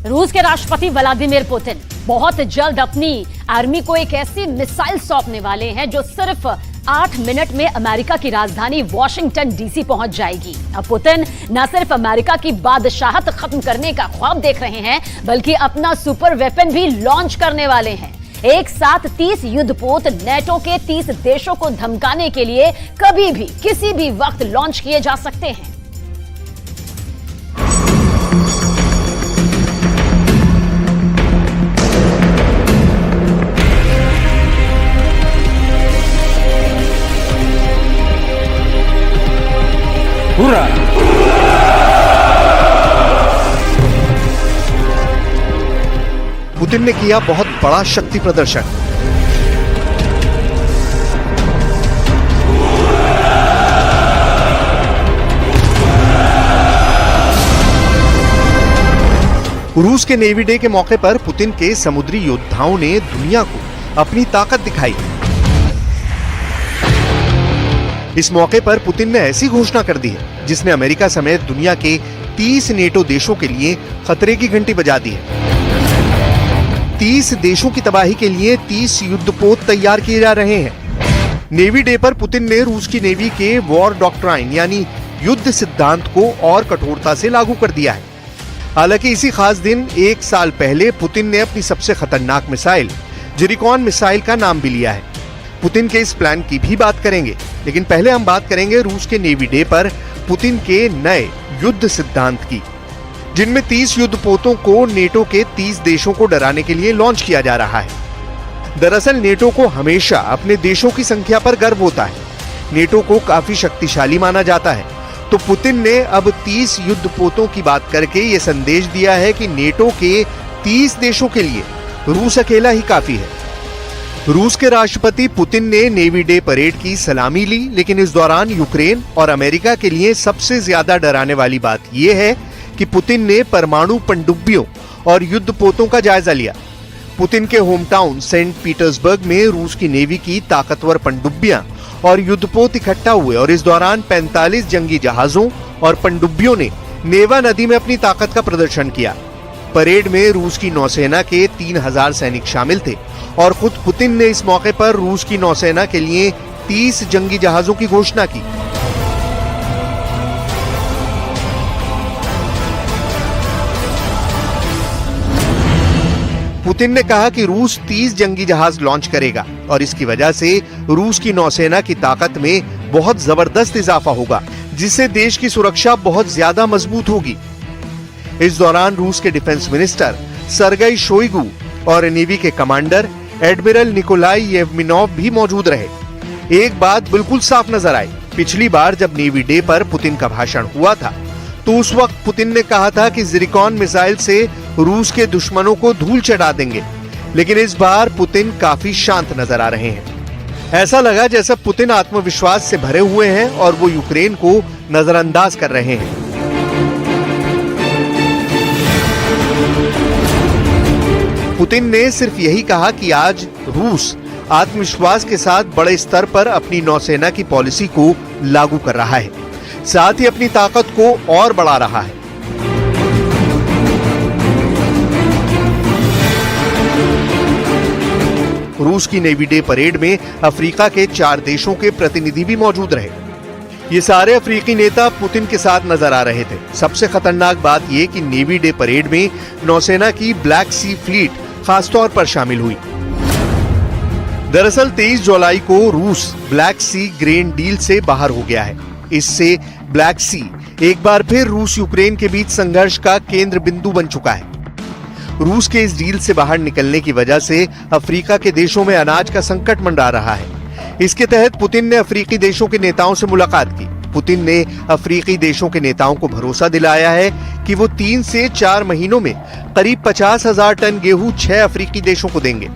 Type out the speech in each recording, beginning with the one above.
रूस के राष्ट्रपति व्लादिमीर पुतिन बहुत जल्द अपनी आर्मी को एक ऐसी मिसाइल सौंपने वाले हैं जो सिर्फ 8 मिनट में अमेरिका की राजधानी वॉशिंगटन डीसी पहुंच जाएगी। अब पुतिन न सिर्फ अमेरिका की बादशाहत खत्म करने का ख्वाब देख रहे हैं, बल्कि अपना सुपर वेपन भी लॉन्च करने वाले हैं। एक साथ 30 युद्धपोत नेटो के 30 देशों को धमकाने के लिए कभी भी किसी भी वक्त लॉन्च किए जा सकते हैं। पुतिन ने किया बहुत बड़ा शक्ति प्रदर्शन। रूस के नेवी डे के मौके पर पुतिन के समुद्री योद्धाओं ने दुनिया को अपनी ताकत दिखाई। इस मौके पर पुतिन ने ऐसी घोषणा कर दी है जिसने अमेरिका समेत दुनिया के 30 नेटो देशों के लिए खतरे की घंटी बजा दी है। 30 देशों की तबाही के लिए 30 युद्धपोत तैयार किए जा रहे हैं। नेवी डे पर पुतिन ने रूस की नेवी के वॉर डॉक्ट्राइन यानी युद्ध सिद्धांत को और कठोरता से लागू कर दिया है। हालांकि इसी खास दिन 1 साल पहले पुतिन ने अपनी सबसे खतरनाक मिसाइल जिरिकॉन मिसाइल का नाम भी लिया है। पुतिन के इस प्लान की भी बात करेंगे, लेकिन पहले हम बात करेंगे रूस के नेवी डे पर पुतिन के नए युद्ध सिद्धांत की, जिनमें 30 युद्धपोतों को नेटो के 30 देशों को डराने के लिए लॉन्च किया जा रहा है। दरअसल नेटो को हमेशा अपने देशों की संख्या पर गर्व होता है। नेटो को काफी शक्तिशाली माना जाता है, तो पुतिन ने अब 30 युद्धपोतों की बात करके ये संदेश दिया है कि नेटो के 30 देशों के लिए रूस अकेला ही काफी है। रूस के राष्ट्रपति पुतिन ने नेवी डे परेड की सलामी ली, लेकिन इस दौरान यूक्रेन और अमेरिका के लिए सबसे ज्यादा डराने वाली बात यह है कि पुतिन ने परमाणु पनडुब्बियों और युद्धपोतों का जायजा लिया। पुतिन के होम टाउन सेंट पीटर्सबर्ग में रूस की नेवी की ताकतवर पनडुब्बियां और युद्धपोत इकट्ठा हुए और इस दौरान 45 जंगी जहाजों और पनडुब्बियों ने नेवा नदी में अपनी ताकत का प्रदर्शन किया। परेड में रूस की नौसेना के 3000 सैनिक शामिल थे और खुद पुतिन ने इस मौके पर रूस की नौसेना के लिए 30 जंगी जहाजों की घोषणा की। पुतिन ने कहा कि रूस 30 जंगी जहाज लॉन्च करेगा और इसकी वजह से रूस की नौसेना की ताकत में बहुत जबरदस्त इजाफा होगा, जिससे देश की सुरक्षा बहुत ज्यादा मजबूत होगी। इस दौरान रूस के डिफेंस मिनिस्टर सर्गेई शोइगु और नेवी के कमांडर एडमिरल निकोलाई येवमिनोव भी मौजूद रहे। एक बात बिल्कुल साफ नजर आई, पिछली बार जब नेवी डे पर पुतिन का भाषण हुआ था तो उस वक्त पुतिन ने कहा था कि जिरिकॉन मिसाइल से रूस के दुश्मनों को धूल चढ़ा देंगे, लेकिन इस बार पुतिन काफी शांत नजर आ रहे हैं। ऐसा लगा जैसा पुतिन आत्मविश्वास से भरे हुए हैं और वो यूक्रेन को नजरअंदाज कर रहे हैं। पुतिन ने सिर्फ यही कहा कि आज रूस आत्मविश्वास के साथ बड़े स्तर पर अपनी नौसेना की पॉलिसी को लागू कर रहा है, साथ ही अपनी ताकत को और बढ़ा रहा है। रूस की नेवी डे परेड में अफ्रीका के 4 देशों के प्रतिनिधि भी मौजूद रहे। ये सारे अफ्रीकी नेता पुतिन के साथ नजर आ रहे थे। सबसे खतरनाक बात यह कि नेवी डे परेड में नौसेना की ब्लैक सी फ्लीट खासतौर पर शामिल हुई। दरअसल 23 जुलाई को रूस ब्लैक सी ग्रेन डील से बाहर हो गया है। इससे ब्लैक सी एक बार फिर रूस यूक्रेन के बीच संघर्ष का केंद्र बिंदु बन चुका है। रूस के इस डील से बाहर निकलने की वजह से अफ्रीका के देशों में अनाज का संकट मंडरा रहा है। इसके तहत पुतिन ने अफ्रीकी देशों के नेताओं से मुलाकात की। पुतिन ने अफ्रीकी देशों के नेताओं को भरोसा दिलाया है कि वो 3 से 4 महीनों में करीब 50,000 टन गेहूं 6 अफ्रीकी देशों को देंगे।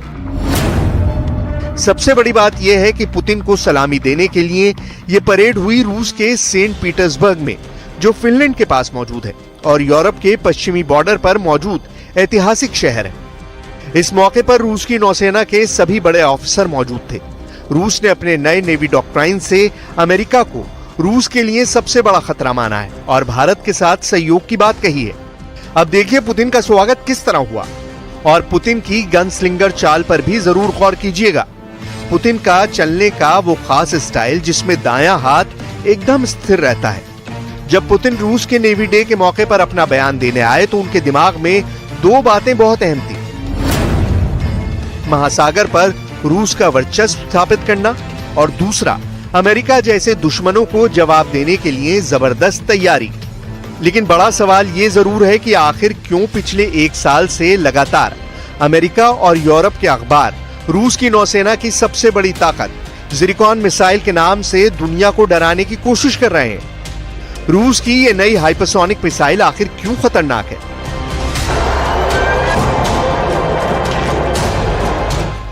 सबसे बड़ी बात यह है कि पुतिन को सलामी देने के लिए ये परेड हुई रूस के सेंट पीटर्सबर्ग में, जो फिनलैंड के पास मौजूद है और यूरोप के पश्चिमी बॉर्डर पर मौजूद ऐतिहासिक शहर है। इस मौके पर रूस की नौसेना के सभी बड़े ऑफिसर मौजूद थे। रूस ने अपने नए नेवी डॉक्ट्राइन से अमेरिका को रूस के लिए सबसे बड़ा खतरा माना है और भारत के साथ सहयोग की बात कही है। अब देखिए पुतिन का स्वागत किस तरह हुआ, और पुतिन की गनस्लिंगर चाल पर भी जरूर गौर कीजिएगा। पुतिन का चलने का वो खास स्टाइल जिसमें दायां हाथ एकदम स्थिर रहता है। जब पुतिन रूस के नेवी डे के मौके पर अपना बयान देने आए तो उनके दिमाग में दो बातें बहुत अहम थी। महासागर पर रूस का वर्चस्व स्थापित करना, और दूसरा अमेरिका जैसे दुश्मनों को जवाब देने के लिए जबरदस्त तैयारी। लेकिन बड़ा सवाल ये जरूर है कि आखिर क्यों पिछले 1 साल से लगातार अमेरिका और यूरोप के अखबार रूस की नौसेना की सबसे बड़ी ताकत ज़िरकॉन मिसाइल के नाम से दुनिया को डराने की कोशिश कर रहे हैं। रूस की ये नई हाइपरसोनिक मिसाइल आखिर क्यों खतरनाक है?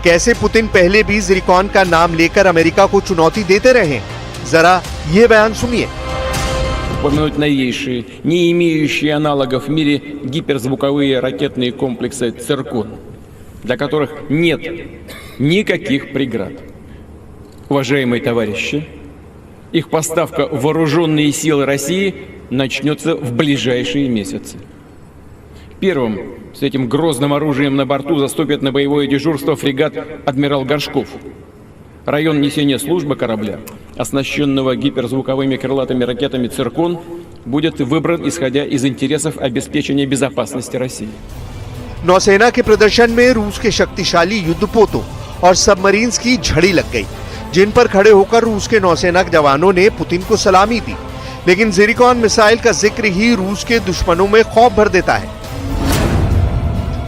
कैसे पुतिन पहले भी ज़िरकॉन का नाम लेकर अमेरिका को चुनौती देते रहे? जरा ये बयान सुनिए। Упомянуть новейшие, не имеющие аналогов в мире гиперзвуковые ракетные комплексы «Циркон», для которых нет никаких преград. Уважаемые товарищи, их поставка в вооруженные силы России начнется в ближайшие месяцы. Первым с этим грозным оружием на борту заступит на боевое дежурство фрегат «Адмирал Горшков». Район несения службы корабля, оснащенного гиперзвуковыми крылатыми ракетами «Циркон», будет выбран исходя из интересов обеспечения безопасности России. नौसेना के प्रदर्शन में रूस के शक्तिशाली युद्धपोतों और सबमरीन्स की झड़ी लग गई, जिन पर खड़े होकर रूस के नौसेना के जवानों ने पुतिन को सलामी दी। लेकिन ज़िरकॉन मिसाइल का जिक्र ही रूस के दुश्मनों में खौफ भर देता है।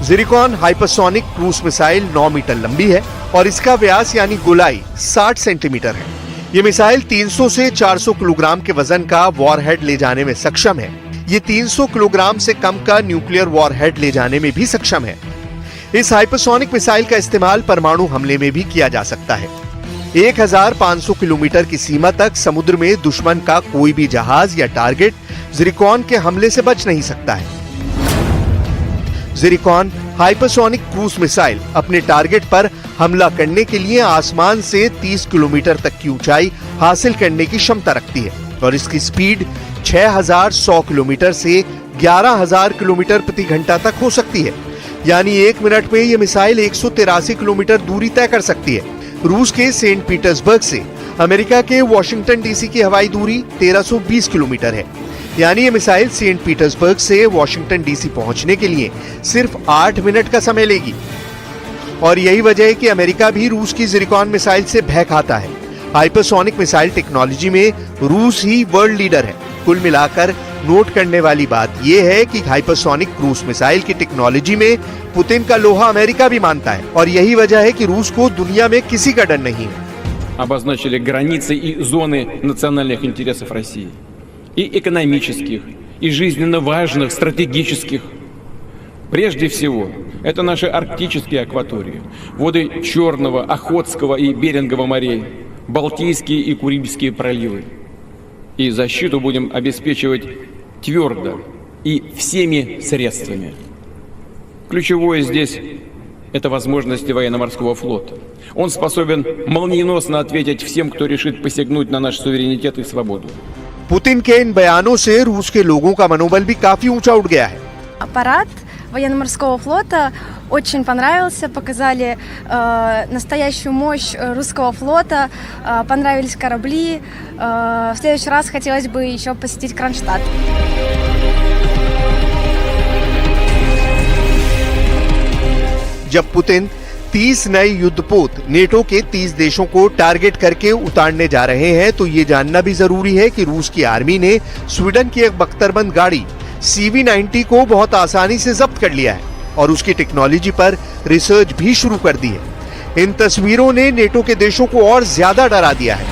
Zircon hypersonic cruise missile 9 metre लंबी है और इसका व्यास यानी गोलाई 60 सेंटीमीटर है। ये मिसाइल 300 से 400 किलोग्राम के वजन का वॉरहेड ले जाने में सक्षम है। ये 300 किलोग्राम से कम का न्यूक्लियर वॉरहेड ले जाने में भी सक्षम है। इस हाइपरसोनिक मिसाइल का इस्तेमाल परमाणु हमले में भी किया जा सकता है। 1500 किलोमीटर की सीमा तक समुद्र में दुश्मन का कोई भी जहाज या टारगेट ज़िरकॉन के हमले से बच नहीं सकता है। ज़िरकॉन हाइपरसोनिक क्रूज मिसाइल अपने टारगेट पर हमला करने के लिए आसमान से 30 किलोमीटर तक की ऊंचाई हासिल करने की क्षमता रखती है और इसकी स्पीड 6100 किलोमीटर से 11000 किलोमीटर प्रति घंटा तक हो सकती है। यानी 1 मिनट में यह मिसाइल 183 किलोमीटर दूरी तय कर सकती है। रूस के सेंट पीटर्सबर्ग से अमेरिका के वॉशिंगटन डीसी की हवाई दूरी 1320 किलोमीटर है। यानी ये मिसाइल सेंट पीटर्सबर्ग से वॉशिंगटन डीसी पहुंचने के लिए सिर्फ 8 मिनट का समय लेगी। और यही वजह है कि अमेरिका भी रूस की ज़िरकॉन मिसाइल से भय खाता है। हाइपरसोनिक मिसाइल टेक्नोलॉजी में रूस ही वर्ल्ड लीडर है। कुल मिलाकर नोट करने वाली बात यह है कि हाइपरसोनिक क्रूज मिसाइल की टेक्नोलॉजी में पुतिन का लोहा अमेरिका भी मानता है और यही वजह है कि रूस को दुनिया में किसी का डर नहीं है। Обозначили границы и зоны национальных интересов России. И экономических, и жизненно важных, стратегических. Прежде всего, это наши арктические акватории, воды Черного, Охотского и Берингового морей, Балтийские и Курильские проливы. И защиту будем обеспечивать твердо и всеми средствами. Ключевое здесь – это возможности военно-морского флота. Он способен молниеносно ответить всем, кто решит посягнуть на наш суверенитет и свободу. पुतिन के इन बयानों से रूस के लोगों का मनोबल भी काफी ऊंचा उठ गया है। Парад военно-морского флота очень понравился, показали настоящую мощь русского флота, понравились корабли. В следующий раз хотелось бы еще посетить Кронштадт. जब पुतिन 30 नए युद्धपोत नेटो के 30 देशों को टारगेट करके उतारने जा रहे हैं तो ये जानना भी जरूरी है कि रूस की आर्मी ने स्वीडन की एक बख्तरबंद गाड़ी CV-90 को बहुत आसानी से जब्त कर लिया है और उसकी टेक्नोलॉजी पर रिसर्च भी शुरू कर दी है। इन तस्वीरों ने नेटो के देशों को और ज्यादा डरा दिया है।